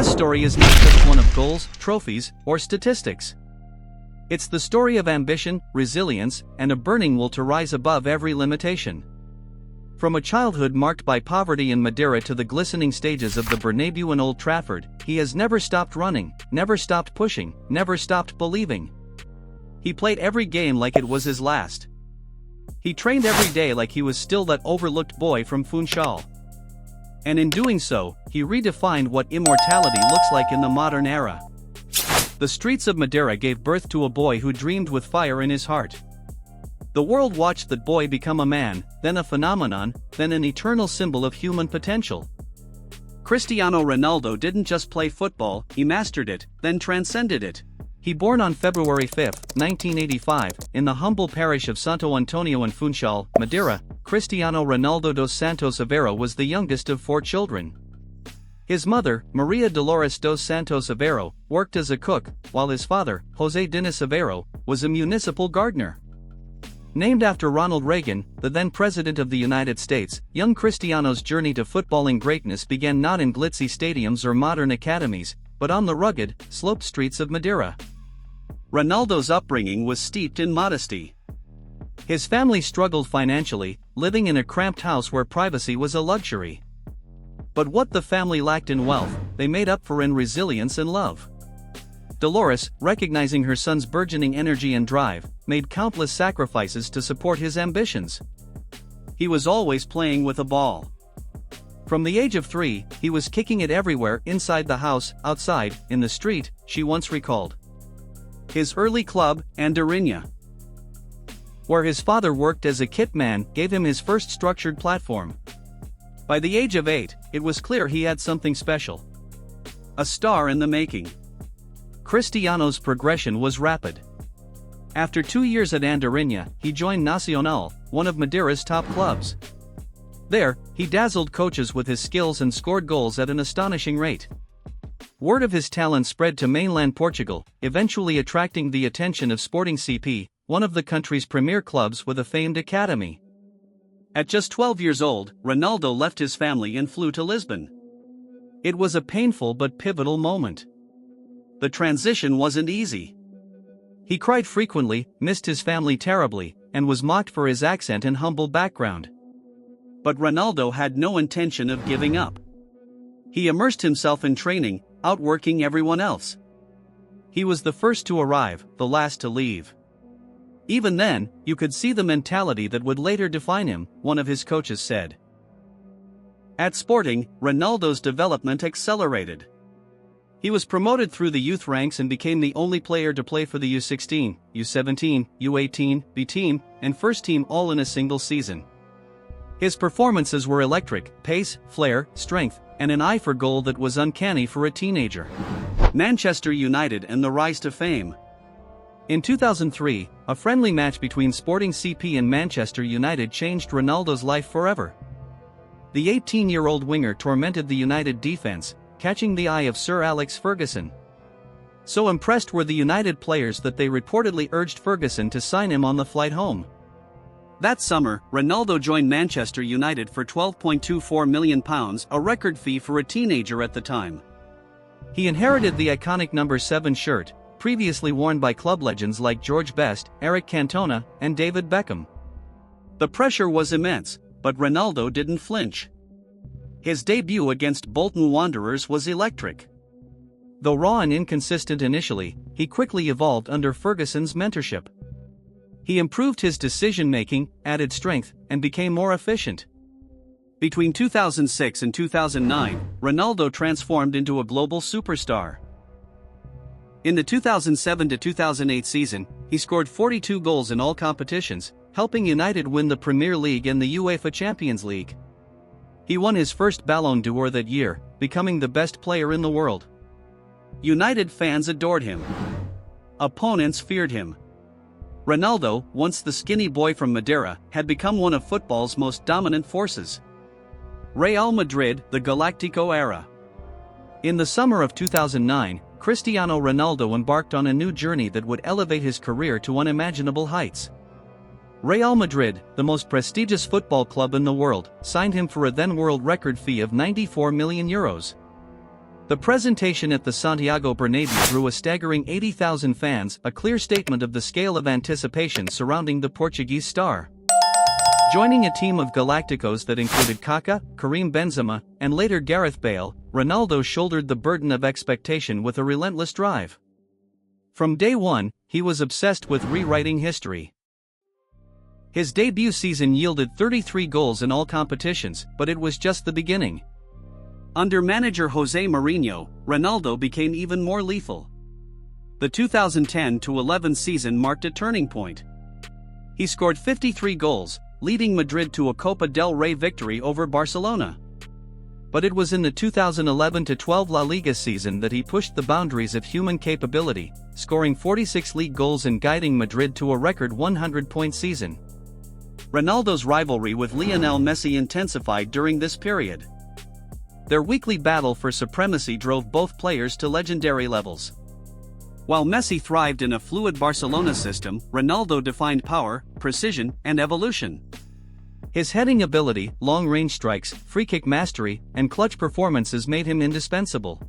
this story is not just one of goals, trophies, or statistics. It's the story of ambition, resilience, and a burning will to rise above every limitation. From a childhood marked by poverty in Madeira to the glistening stages of the Bernabeu and Old Trafford, he has never stopped running, never stopped pushing, never stopped believing. He played every game like it was his last. He trained every day like he was still that overlooked boy from Funchal. And in doing so, he redefined what immortality looks like in the modern era. The streets of Madeira gave birth to a boy who dreamed with fire in his heart. The world watched that boy become a man, then a phenomenon, then an eternal symbol of human potential. Cristiano Ronaldo didn't just play football, he mastered it, then transcended it. He born on February 5, 1985, in the humble parish of Santo Antonio in Funchal, Madeira. Cristiano Ronaldo dos Santos Aveiro was the youngest of 4 children. His mother, Maria Dolores dos Santos Aveiro, worked as a cook, while his father, José Dinis Aveiro, was a municipal gardener. Named after Ronald Reagan, the then President of the United States, young Cristiano's journey to footballing greatness began not in glitzy stadiums or modern academies, but on the rugged, sloped streets of Madeira. Ronaldo's upbringing was steeped in modesty. His family struggled financially, living in a cramped house where privacy was a luxury. But what the family lacked in wealth, they made up for in resilience and love. Dolores, recognizing her son's burgeoning energy and drive, made countless sacrifices to support his ambitions. He was always playing with a ball. From the age of 3, he was kicking it everywhere, inside the house, outside, in the street, she once recalled. His early club, Andorinha, where his father worked as a kit man, gave him his first structured platform. By the age of 8, it was clear he had something special. A star in the making. Cristiano's progression was rapid. After 2 years at Andorinha, he joined Nacional, one of Madeira's top clubs. There, he dazzled coaches with his skills and scored goals at an astonishing rate. Word of his talent spread to mainland Portugal, eventually attracting the attention of Sporting CP, one of the country's premier clubs with a famed academy. At just 12 years old, Ronaldo left his family and flew to Lisbon. It was a painful but pivotal moment. The transition wasn't easy. He cried frequently, missed his family terribly, and was mocked for his accent and humble background. But Ronaldo had no intention of giving up. He immersed himself in training, outworking everyone else. He was the first to arrive, the last to leave. Even then, you could see the mentality that would later define him, one of his coaches said. At Sporting, Ronaldo's development accelerated. He was promoted through the youth ranks and became the only player to play for the U16, U17, U18, B team, and first team all in a single season. His performances were electric: pace, flair, strength, and an eye for goal that was uncanny for a teenager. Manchester United and the rise to fame. In 2003, a friendly match between Sporting CP and Manchester United changed Ronaldo's life forever. The 18-year-old winger tormented the United defense, catching the eye of Sir Alex Ferguson. So impressed were the United players that they reportedly urged Ferguson to sign him on the flight home. That summer, Ronaldo joined Manchester United for £12.24 million, a record fee for a teenager at the time. He inherited the iconic number 7 shirt, previously worn by club legends like George Best, Eric Cantona, and David Beckham. The pressure was immense, but Ronaldo didn't flinch. His debut against Bolton Wanderers was electric. Though raw and inconsistent initially, he quickly evolved under Ferguson's mentorship. He improved his decision-making, added strength, and became more efficient. Between 2006 and 2009, Ronaldo transformed into a global superstar. In the 2007-2008 season, he scored 42 goals in all competitions, helping United win the Premier League and the UEFA Champions League. He won his first Ballon d'Or that year, becoming the best player in the world. United fans adored him. Opponents feared him. Ronaldo, once the skinny boy from Madeira, had become one of football's most dominant forces. Real Madrid, the Galactico era. In the summer of 2009, Cristiano Ronaldo embarked on a new journey that would elevate his career to unimaginable heights. Real Madrid, the most prestigious football club in the world, signed him for a then world record fee of €94 million. The presentation at the Santiago Bernabéu drew a staggering 80,000 fans, a clear statement of the scale of anticipation surrounding the Portuguese star. Joining a team of Galacticos that included Kaká, Karim Benzema, and later Gareth Bale, Ronaldo shouldered the burden of expectation with a relentless drive. From day one, he was obsessed with rewriting history. His debut season yielded 33 goals in all competitions, but it was just the beginning. Under manager José Mourinho, Ronaldo became even more lethal. The 2010-11 season marked a turning point. He scored 53 goals, leading Madrid to a Copa del Rey victory over Barcelona. But it was in the 2011-12 La Liga season that he pushed the boundaries of human capability, scoring 46 league goals and guiding Madrid to a record 100-point season. Ronaldo's rivalry with Lionel Messi intensified during this period. Their weekly battle for supremacy drove both players to legendary levels. While Messi thrived in a fluid Barcelona system, Ronaldo defined power, precision, and evolution. His heading ability, long-range strikes, free-kick mastery, and clutch performances made him indispensable.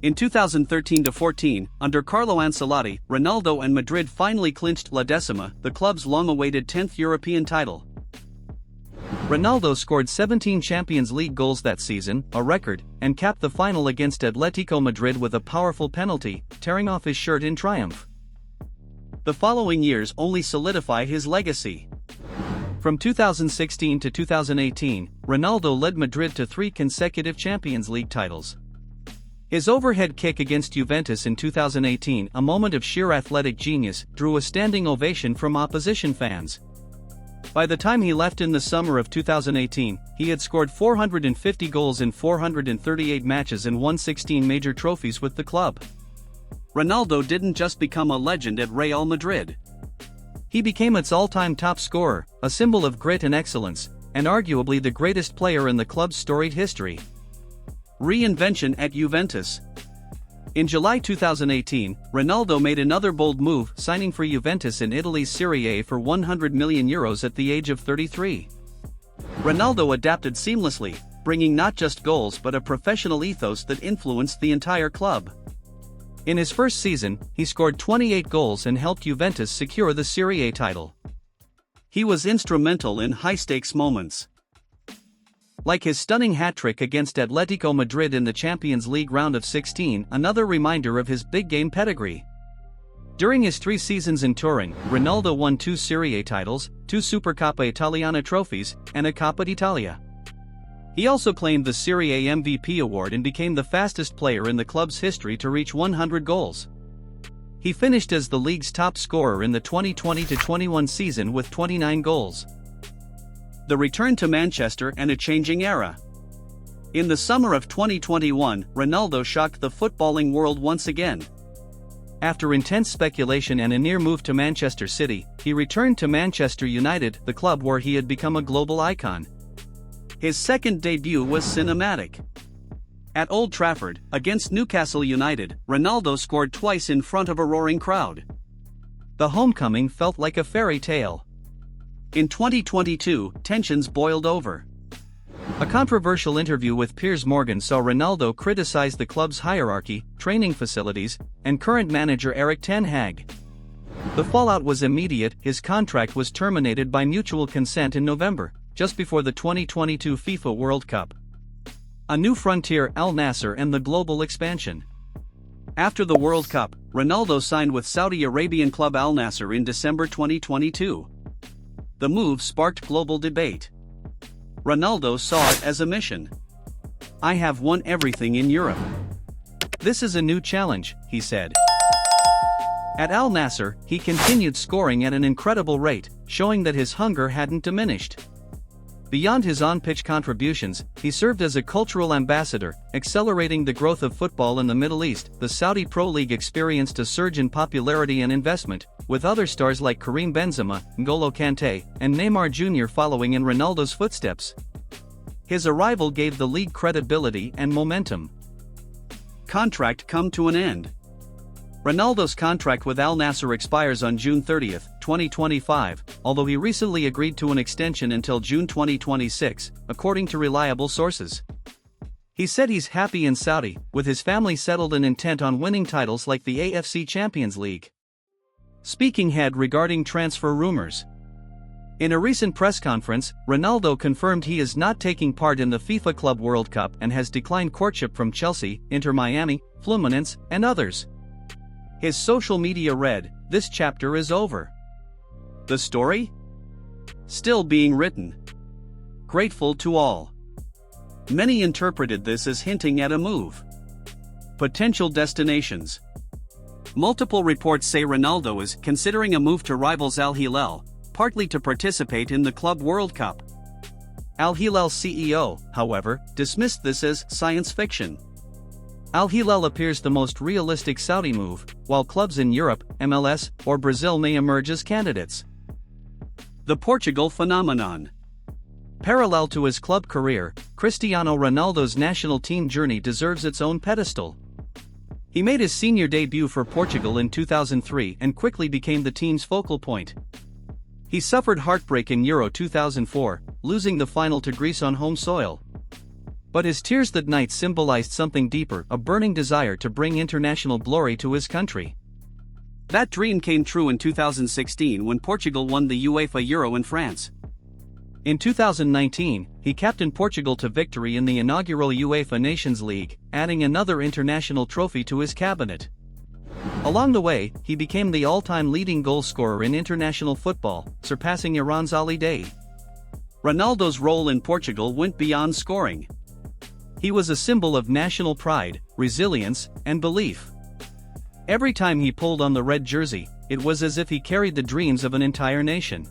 In 2013-14, under Carlo Ancelotti, Ronaldo and Madrid finally clinched La Decima, the club's long-awaited 10th European title. Ronaldo scored 17 Champions League goals that season, a record, and capped the final against Atletico Madrid with a powerful penalty, tearing off his shirt in triumph. The following years only solidified his legacy. From 2016 to 2018, Ronaldo led Madrid to 3 consecutive Champions League titles. His overhead kick against Juventus in 2018, a moment of sheer athletic genius, drew a standing ovation from opposition fans. By the time he left in the summer of 2018, he had scored 450 goals in 438 matches and won 16 major trophies with the club. Ronaldo didn't just become a legend at Real Madrid. He became its all-time top scorer, a symbol of grit and excellence, and arguably the greatest player in the club's storied history. Reinvention at Juventus. In July 2018, Ronaldo made another bold move, signing for Juventus in Italy's Serie A for €100 million at the age of 33. Ronaldo adapted seamlessly, bringing not just goals but a professional ethos that influenced the entire club. In his first season, he scored 28 goals and helped Juventus secure the Serie A title. He was instrumental in high-stakes moments. Like his stunning hat-trick against Atletico Madrid in the Champions League round of 16, another reminder of his big-game pedigree. During his 3 seasons in Turin, Ronaldo won 2 Serie A titles, 2 Supercoppa Italiana trophies, and a Coppa d'Italia. He also claimed the Serie A MVP award and became the fastest player in the club's history to reach 100 goals. He finished as the league's top scorer in the 2020-21 season with 29 goals. The return to Manchester and a changing era. In the summer of 2021, Ronaldo shocked the footballing world once again. After intense speculation and a near move to Manchester City, he returned to Manchester United, the club where he had become a global icon. His second debut was cinematic. At Old Trafford, against Newcastle United, Ronaldo scored twice in front of a roaring crowd. The homecoming felt like a fairy tale. In 2022, tensions boiled over. A controversial interview with Piers Morgan saw Ronaldo criticize the club's hierarchy, training facilities, and current manager Erik ten Hag. The fallout was immediate. His contract was terminated by mutual consent in November, just before the 2022 FIFA World Cup. A new frontier, Al Nassr and the global expansion. After the World Cup, Ronaldo signed with Saudi Arabian club Al Nassr in December 2022. The move sparked global debate. Ronaldo saw it as a mission. "I have won everything in Europe. This is a new challenge," he said. At Al Nassr, he continued scoring at an incredible rate, showing that his hunger hadn't diminished. Beyond his on-pitch contributions, he served as a cultural ambassador, accelerating the growth of football in the Middle East. The Saudi Pro League experienced a surge in popularity and investment, with other stars like Karim Benzema, N'Golo Kanté, and Neymar Jr. following in Ronaldo's footsteps. His arrival gave the league credibility and momentum. Contract come to an end. Ronaldo's contract with Al Nassr expires on June 30, 2025, although he recently agreed to an extension until June 2026, according to reliable sources. He said he's happy in Saudi, with his family settled and intent on winning titles like the AFC Champions League. Speaking head regarding transfer rumors. In a recent press conference, Ronaldo confirmed he is not taking part in the FIFA Club World Cup and has declined courtship from Chelsea, Inter Miami, Fluminense, and others. His social media read, "This chapter is over. The story? Still being written. Grateful to all." Many interpreted this as hinting at a move. Potential destinations. Multiple reports say Ronaldo is considering a move to rivals Al Hilal, partly to participate in the Club World Cup. Al Hilal CEO, however, dismissed this as science fiction. Al Hilal appears the most realistic Saudi move, while clubs in Europe, MLS, or Brazil may emerge as candidates. The Portugal phenomenon. Parallel to his club career, Cristiano Ronaldo's national team journey deserves its own pedestal. He made his senior debut for Portugal in 2003 and quickly became the team's focal point. He suffered heartbreak in Euro 2004, losing the final to Greece on home soil. But his tears that night symbolized something deeper, a burning desire to bring international glory to his country. That dream came true in 2016 when Portugal won the UEFA Euro in France. In 2019, he captained Portugal to victory in the inaugural UEFA Nations League, adding another international trophy to his cabinet. Along the way, he became the all-time leading goal scorer in international football, surpassing Iran's Ali Day. Ronaldo's role in Portugal went beyond scoring. He was a symbol of national pride, resilience, and belief. Every time he pulled on the red jersey, it was as if he carried the dreams of an entire nation.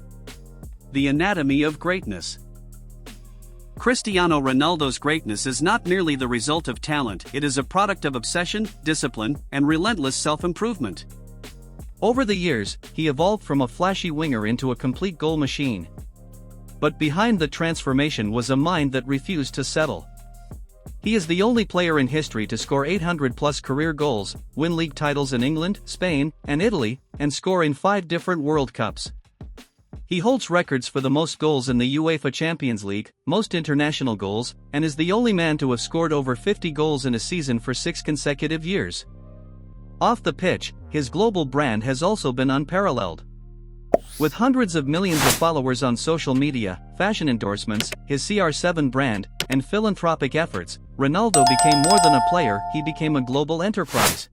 The anatomy of greatness. Cristiano Ronaldo's greatness is not merely the result of talent, it is a product of obsession, discipline, and relentless self-improvement. Over the years, he evolved from a flashy winger into a complete goal machine. But behind the transformation was a mind that refused to settle. He is the only player in history to score 800-plus career goals, win league titles in England, Spain, and Italy, and score in 5 different World Cups. He holds records for the most goals in the UEFA Champions League, most international goals, and is the only man to have scored over 50 goals in a season for 6 consecutive years. Off the pitch, his global brand has also been unparalleled. With hundreds of millions of followers on social media, fashion endorsements, his CR7 brand, and philanthropic efforts, Ronaldo became more than a player, he became a global enterprise.